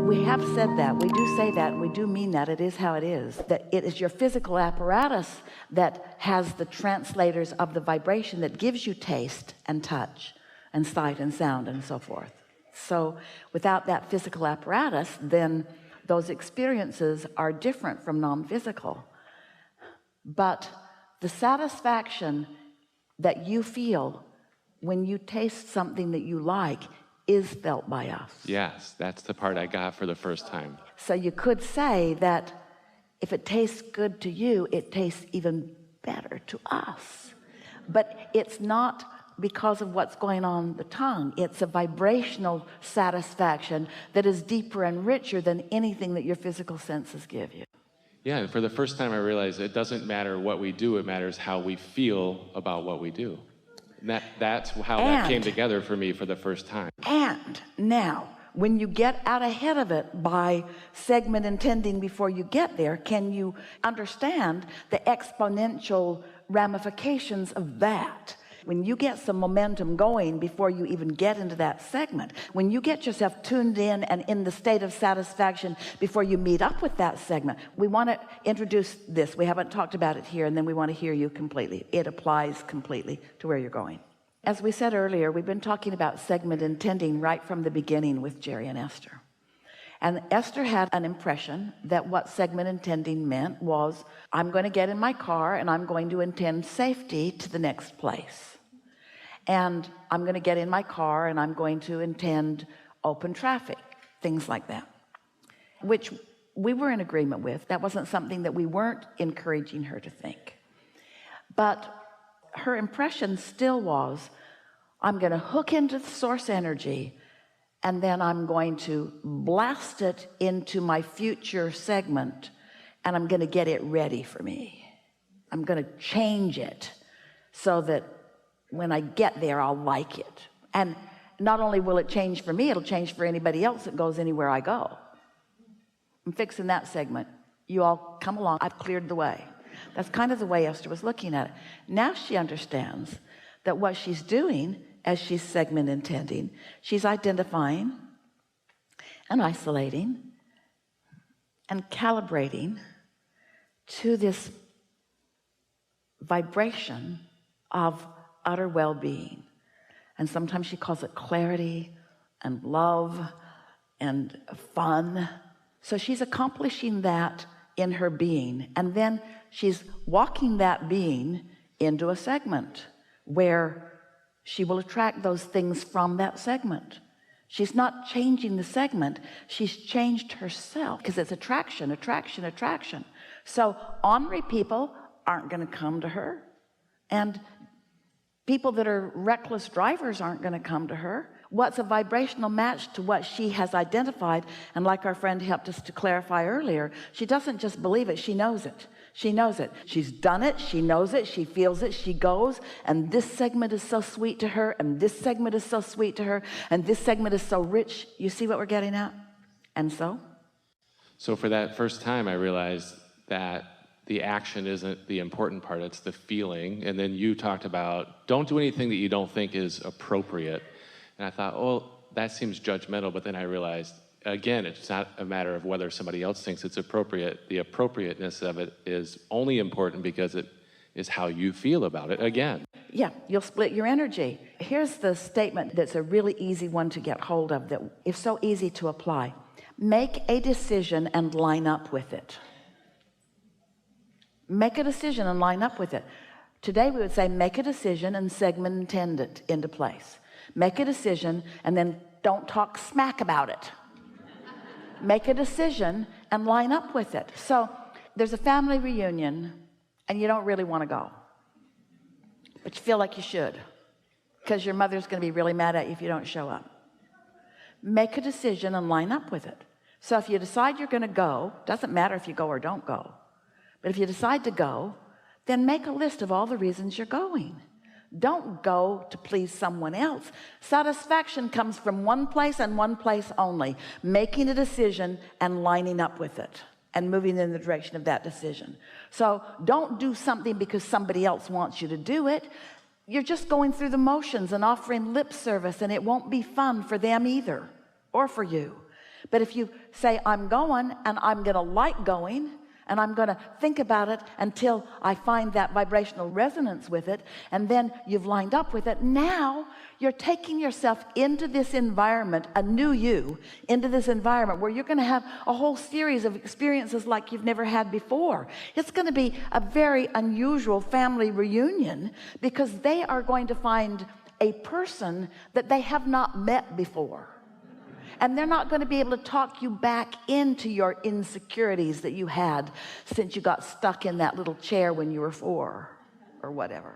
We have said that. We do say that. We do mean that. It is how it is. That it is your physical apparatus that has the translators of the vibration that gives you taste and touch and sight and sound and so forth. So without that physical apparatus, then those experiences are different from non-physical. But the satisfaction that you feel when you taste something that you like is felt by us. Yes, that's the part I got for the first time. So you could say that if it tastes good to you, it tastes even better to us. But it's not because of what's going on the tongue. It's a vibrational satisfaction that is deeper and richer than anything that your physical senses give you. Yeah, and for the first time I realized it doesn't matter what we do, it matters how we feel about what we do. And that's how that came together for me for the first time. And now, when you get out ahead of it by segment intending before you get there, can you understand the exponential ramifications of that? When you get some momentum going before you even get into that segment, when you get yourself tuned in and in the state of satisfaction before you meet up with that segment, we want to introduce this. We haven't talked about it here, and then we want to hear you completely. It applies completely to where you're going. As we said earlier, we've been talking about segment intending right from the beginning with Jerry and Esther. And Esther had an impression that what segment intending meant was, I'm going to get in my car and I'm going to intend safety to the next place. And I'm going to get in my car and I'm going to intend open traffic, things like that, which we were in agreement with. That wasn't something that we weren't encouraging her to think. But her impression still was, I'm going to hook into the source energy and then I'm going to blast it into my future segment and I'm going to get it ready for me. I'm going to change it so that when I get there, I'll like it. And not only will it change for me, it'll change for anybody else that goes anywhere I go. I'm fixing that segment. You all come along. I've cleared the way. That's kind of the way Esther was looking at it. Now she understands that what she's doing as she's segment intending, she's identifying and isolating and calibrating to this vibration of utter well-being. And sometimes she calls it clarity and love and fun. So she's accomplishing that in her being, and then she's walking that being into a segment where she will attract those things from that segment. She's not changing the segment, she's changed herself, because it's attraction, attraction, attraction. So ornery people aren't going to come to her, and people that are reckless drivers aren't going to come to her. What's a vibrational match to what she has identified? And like our friend helped us to clarify earlier, she doesn't just believe it, she knows it. She knows it. She's done it, she knows it, she feels it, she goes, and this segment is so sweet to her, and this segment is so sweet to her, and this segment is so rich. You see what we're getting at? And so for that first time, I realized that the action isn't the important part, it's the feeling. And then you talked about, don't do anything that you don't think is appropriate. And I thought, oh, that seems judgmental. But then I realized, again, it's not a matter of whether somebody else thinks it's appropriate. The appropriateness of it is only important because it is how you feel about it again. Yeah, you'll split your energy. Here's the statement that's a really easy one to get hold of, that is so easy to apply. Make a decision and line up with it. Make a decision and line up with it. Today we would say make a decision and segment intend it into place. Make a decision and then don't talk smack about it. Make a decision and line up with it. So there's a family reunion and you don't really want to go, but you feel like you should because your mother's going to be really mad at you if you don't show up. Make a decision and line up with it. So if you decide you're going to go, doesn't matter if you go or don't go, but if you decide to go, then make a list of all the reasons you're going. Don't go to please someone else. Satisfaction comes from one place and one place only. Making a decision and lining up with it and moving in the direction of that decision. So don't do something because somebody else wants you to do it. You're just going through the motions and offering lip service, and it won't be fun for them either or for you. But if you say, I'm going, and I'm going to like going, and I'm going to think about it until I find that vibrational resonance with it, and then you've lined up with it, now you're taking yourself into this environment, a new you, into this environment where you're going to have a whole series of experiences like you've never had before. It's going to be a very unusual family reunion, because they are going to find a person that they have not met before. And they're not going to be able to talk you back into your insecurities that you had since you got stuck in that little chair when you were 4 or whatever.